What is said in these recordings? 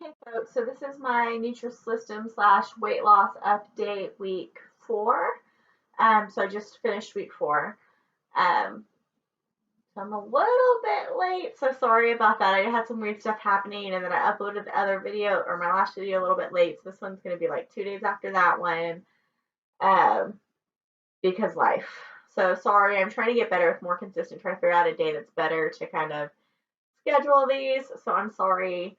Hey folks, so this is my Nutrisystem slash weight loss update week 4. So I just finished week 4. Um, so I'm a little bit late, so sorry about that. I had some weird stuff happening, and then I uploaded the other video or my last video a little bit late. So this one's gonna be like 2 days after that one, um, because life. So sorry. I'm trying to get better with more consistent, trying to figure out a day that's better to kind of schedule these. So I'm sorry.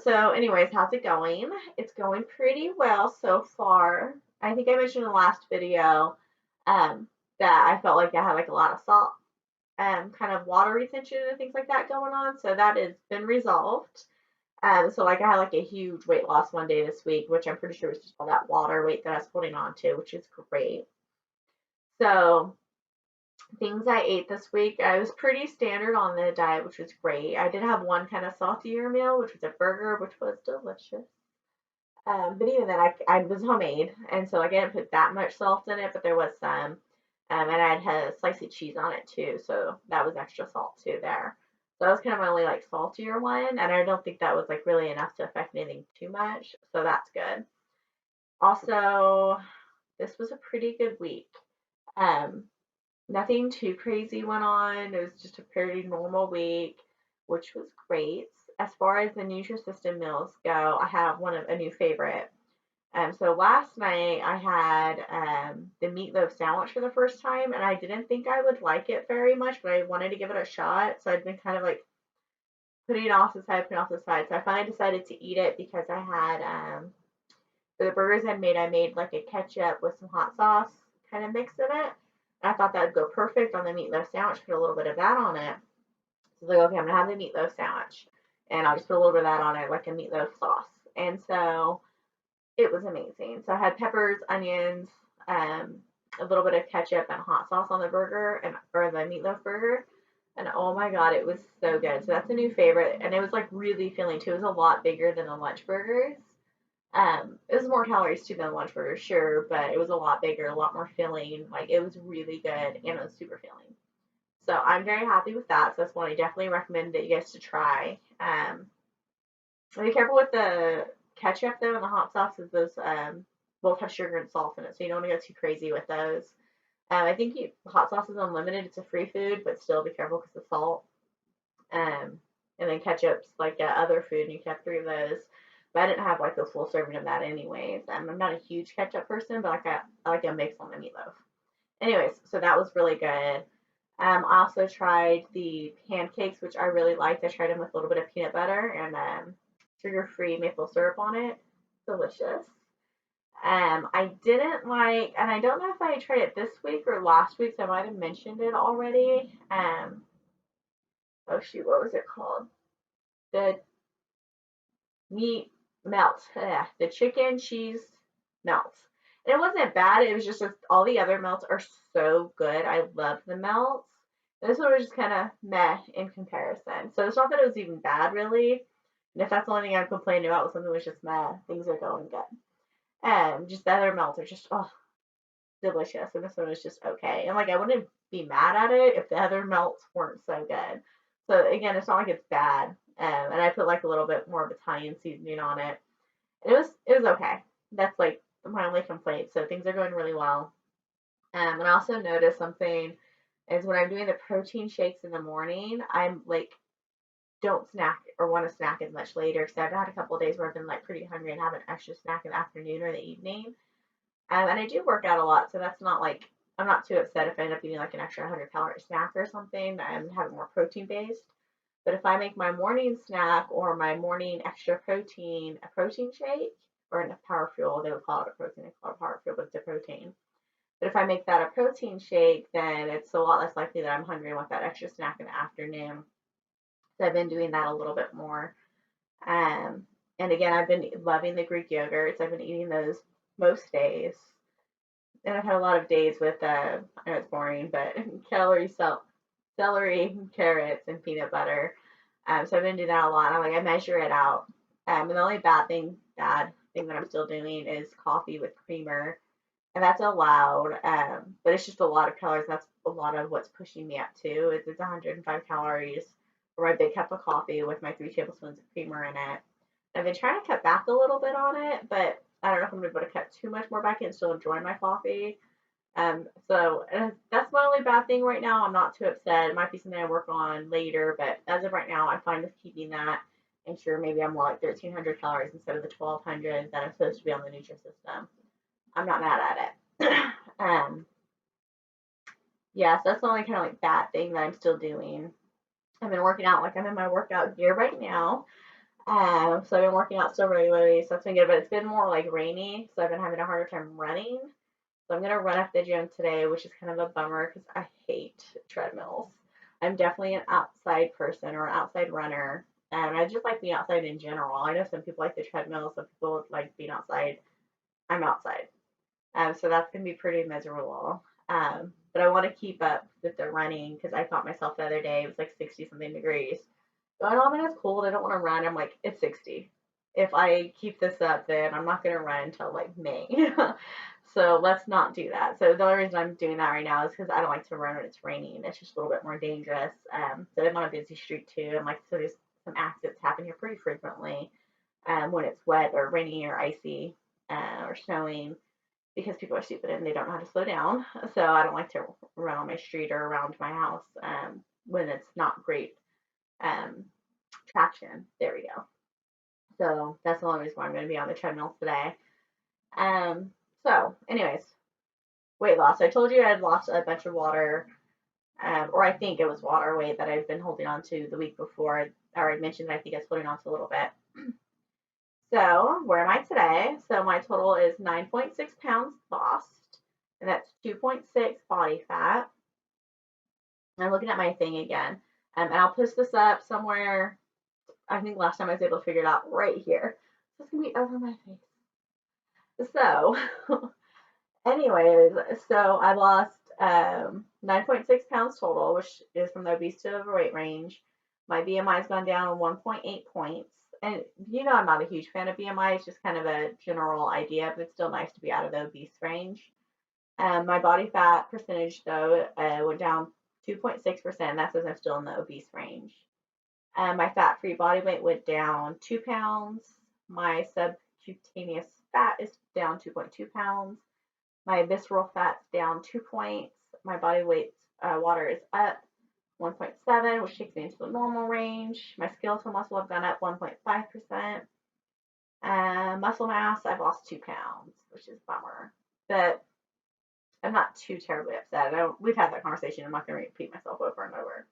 So anyways, how's it going? It's going pretty well so far. I think I mentioned in the last video, um, that I felt like I had like a lot of salt, kind of water retention and things like that going on. So that has been resolved. So like I had like a huge weight loss one day this week, which I'm pretty sure was just all that water weight that I was holding on to, which is great. So things I ate this week, I was pretty standard on the diet, which was great. I did have one kind of saltier meal, which was a burger, which was delicious. But even then, I was homemade, and so like, I didn't put that much salt in it, but there was some. And I had a slice of cheese on it too, so that was extra salt too there. So that was kind of my only like saltier one, and I don't think that was like really enough to affect anything too much, so that's good. Also, this was a pretty good week. Um, Nothing too crazy went on. It was just a pretty normal week, which was great. As far as the Nutrisystem meals go, I have a new favorite. So last night I had the meatloaf sandwich for the first time, and I didn't think I would like it very much, but I wanted to give it a shot. So I'd been kind of like putting it off to the side, putting it off to the side. So I finally decided to eat it because I had for the burgers I made like a ketchup with some hot sauce kind of mix in it. And I thought that would go perfect on the meatloaf sandwich. Put a little bit of that on it. So I was like, okay, I'm gonna have the meatloaf sandwich, and I'll just put a little bit of that on it, like a meatloaf sauce. And so it was amazing. So I had peppers, onions, um, a little bit of ketchup and hot sauce on the burger and or the meatloaf burger. And oh my god, it was so good. So that's a new favorite. And it was like really filling too. It was a lot bigger than the lunch burgers. It was more calories too than the lunch burger, sure, but it was a lot bigger, a lot more filling. Like it was really good and it was super filling. So I'm very happy with that. So that's one I definitely recommend that you guys to try. Be careful with the ketchup though and the hot sauces. Those both have sugar and salt in it, so you don't want to go too crazy with those. I think hot sauce is unlimited. It's a free food, but still be careful because of salt. And then ketchup's like other food, and you can have 3 of those. But I didn't have like a full serving of that anyways. I'm not a huge ketchup person, but I like a mix on the meatloaf. Anyways, so that was really good. I also tried the pancakes, which I really liked. I tried them with a little bit of peanut butter and sugar-free maple syrup on it. Delicious. I didn't like, and I don't know if I tried it this week or last week, so I might have mentioned it already. Oh shoot, what was it called? The meat melt. The chicken cheese melt. And it wasn't bad. It was just all the other melts are so good. I love the melts. This one was just kind of meh in comparison. So it's not that it was even bad, really. And if that's the only thing I'm complaining about, was something was just meh, things are going good. Just the other melts are just delicious, and this one was just okay. And like I wouldn't be mad at it if the other melts weren't so good. So again, it's not like it's bad. And I put like a little bit more of Italian seasoning on it. It was okay. That's like my only complaint. So things are going really well. And I also noticed something is when I'm doing the protein shakes in the morning, I'm like don't snack or want to snack as much later because I've had a couple of days where I've been like pretty hungry and have an extra snack in the afternoon or the evening. And I do work out a lot, so that's not like I'm not too upset if I end up eating like an extra 100-calorie snack or something and have it more protein based. But if I make my morning snack or my morning extra protein a protein shake or a power fuel, they would call it a protein, they call it a power fuel, but it's a protein. But if I make that a protein shake, then it's a lot less likely that I'm hungry and want that extra snack in the afternoon. So I've been doing that a little bit more. Um, and again, I've been loving the Greek yogurts. I've been eating those most days. And I've had a lot of days with, I know it's boring, but celery, carrots, and peanut butter. So I've been doing that a lot. I measure it out. And the only bad thing that I'm still doing is coffee with creamer, and that's allowed. But it's just a lot of calories. And that's a lot of what's pushing me up too. It's 105 calories for my big cup of coffee with my 3 tablespoons of creamer in it. I've been trying to cut back a little bit on it, but I don't know if I'm gonna be able to cut too much more back and still enjoy my coffee. So that's my only bad thing right now. I'm not too upset. It might be something I work on later, but as of right now, I'm fine with keeping that. And sure, maybe I'm more like 1,300 calories instead of the 1,200 that I'm supposed to be on the Nutrisystem. I'm not mad at it. Yeah, so that's the only kind of like bad thing that I'm still doing. I've been working out, like I'm in my workout gear right now. So I've been working out still regularly, so that's been good, but it's been more like rainy, so I've been having a harder time running. So I'm gonna run up the gym today, which is kind of a bummer because I hate treadmills. I'm definitely an outside person or an outside runner, and I just like being outside in general. I know some people like the treadmill, some people like being outside. I'm outside, so that's gonna be pretty miserable. But I want to keep up with the running because I caught myself the other day. It was like 60 something degrees. So I know, I mean, it's cold. I don't want to run. I'm like, it's 60. If I keep this up, then I'm not going to run until like May. So let's not do that. So the only reason I'm doing that right now is because I don't like to run when it's raining. It's just a little bit more dangerous. So I'm on a busy street too. And like, so there's some accidents happen here pretty frequently when it's wet or rainy or icy or snowing because people are stupid and they don't know how to slow down. So I don't like to run on my street or around my house when it's not great um, traction. There we go. So that's the only reason why I'm going to be on the treadmill today. So, anyways, weight loss. I told you I had lost a bunch of water, or I think it was water weight that I've been holding on to the week before. Or I mentioned that I think I was holding on to a little bit. So, where am I today? So, my total is 9.6 pounds lost, and that's 2.6 body fat. I'm looking at my thing again, and I'll post this up somewhere. I think last time I was able to figure it out right here. So it's gonna be over my face. So, anyways, so I lost 9.6 pounds total, which is from the obese to overweight range. My BMI's gone down 1.8 points. And you know, I'm not a huge fan of BMI. It's just kind of a general idea, but it's still nice to be out of the obese range. My body fat percentage, though, went down 2.6%. That says I'm still in the obese range. My fat-free body weight went down 2 pounds. My subcutaneous fat is down 2.2 pounds. My visceral fat's down 2 points. My body weight water is up 1.7, which takes me into the normal range. My skeletal muscle I've gone up 1.5%. Muscle mass, I've lost 2 pounds, which is a bummer. But I'm not too terribly upset. We've had that conversation. I'm not going to repeat myself over and over.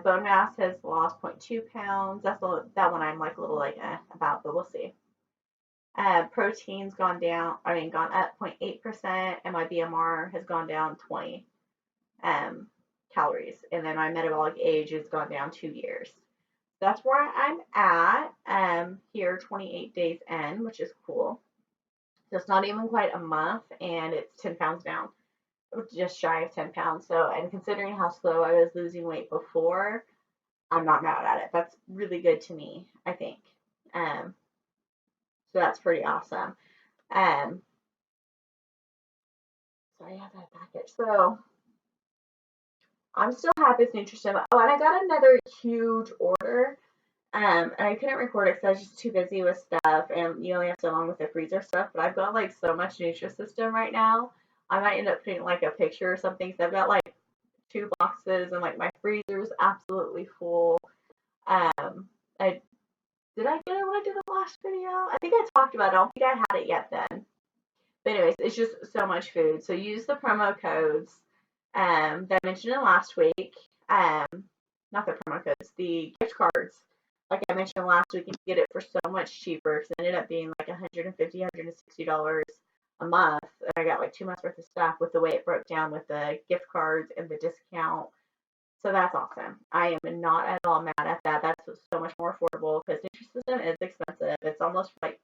Bone mass has lost 0.2 pounds. That one I'm like a little like about, but we'll see. Protein's gone up 0.8%, and my BMR has gone down 20 calories. And then my metabolic age has gone down 2 years. That's where I'm at here 28 days in, which is cool. So it's not even quite a month, and it's 10 pounds down, just shy of 10 pounds. So, and considering how slow I was losing weight before, I'm not mad at it. That's really good to me, I think. So that's pretty awesome. So I have that package. So I'm still happy with Nutrisystem. Oh, and I got another huge order. And I couldn't record it because I was just too busy with stuff, and you only have so long with the freezer stuff. But I've got like so much Nutrisystem right now. I might end up putting like a picture or something. So I've got like 2 boxes, and like my freezer's absolutely full. I did I get it when I did the last video? I think I talked about it. I don't think I had it yet then. But anyways, it's just so much food. So use the promo codes that I mentioned in last week. Not the promo codes, the gift cards. Like I mentioned last week, you can get it for so much cheaper. Because it ended up being like $150, $160 a month. And I got like 2 months worth of stuff with the way it broke down with the gift cards and the discount. So that's awesome. I am not at all mad at that. That's so much more affordable because Nutrisystem is expensive. It's almost like,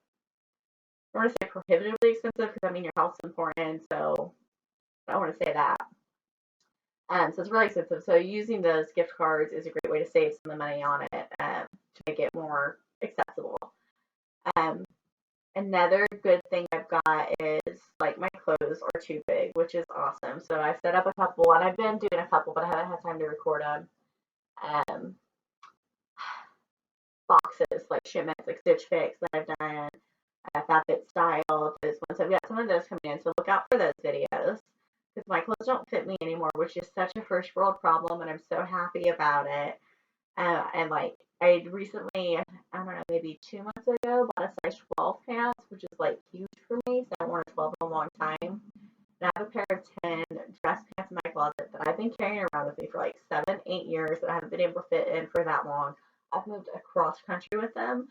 I don't want to say prohibitively expensive because I mean your health's important. So I don't want to say that. So it's really expensive. So using those gift cards is a great way to save some of the money on it to make it more accessible. Another good thing I've got is like my clothes are too big, which is awesome. So I set up a couple, and I've been doing a couple, but I haven't had time to record them. boxes, like shipments, like Stitch Fix that I've done, FabFit Style, those ones. I've got some of those coming in, so look out for those videos because my clothes don't fit me anymore, which is such a first world problem, and I'm so happy about it. And like I recently, I don't know, maybe 2 months ago, bought a size 12 pants, which is like huge for me. So I haven't worn a 12 in a long time. And I have a pair of 10 dress pants in my closet that I've been carrying around with me for like 7, 8 years that I haven't been able to fit in for that long. I've moved across country with them,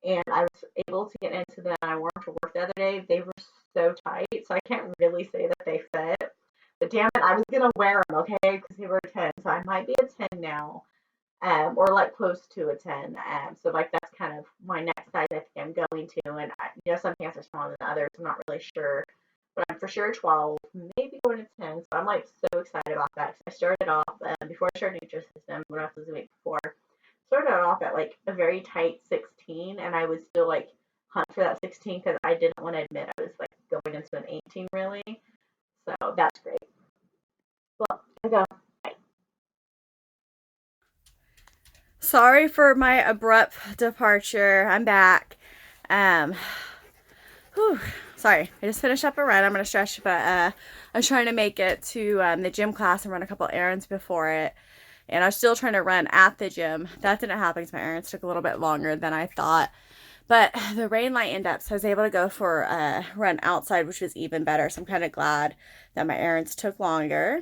and I was able to get into them. I wore them to work the other day. They were so tight, so I can't really say that they fit. But damn it, I was gonna wear them, okay? Because they were a 10, so I might be a 10 now, or like close to a 10. So like that's kind of my next size I think I'm going to. And some pants are smaller than others. I'm not really sure, but I'm for sure 12, maybe going to 10. So I'm like so excited about that. I started off before I started Nutrisystem, when I was losing weight before. Started off at like a very tight 16, and I was still like hunt for that 16 because I didn't want to admit I was like going into an 18 really. So that's great. Well, I go. Sorry for my abrupt departure. I'm back. Whew, sorry. I just finished up a run. I'm going to stretch, but I was trying to make it to the gym class and run a couple errands before it. And I was still trying to run at the gym. That didn't happen because my errands took a little bit longer than I thought. But the rain light indepth, I was able to go for a run outside, which was even better. So I'm kind of glad that my errands took longer.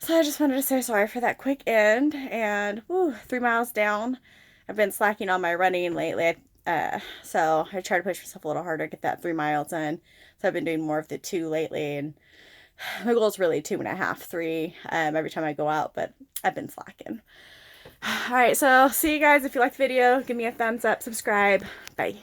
So I just wanted to say sorry for that quick end, and 3 miles down. I've been slacking on my running lately, so I try to push myself a little harder to get that 3 miles in. So I've been doing more of the 2 lately, and my goal is really 2.5, 3 every time I go out, but I've been slacking. All right, so see you guys. If you liked the video, give me a thumbs up, subscribe. Bye.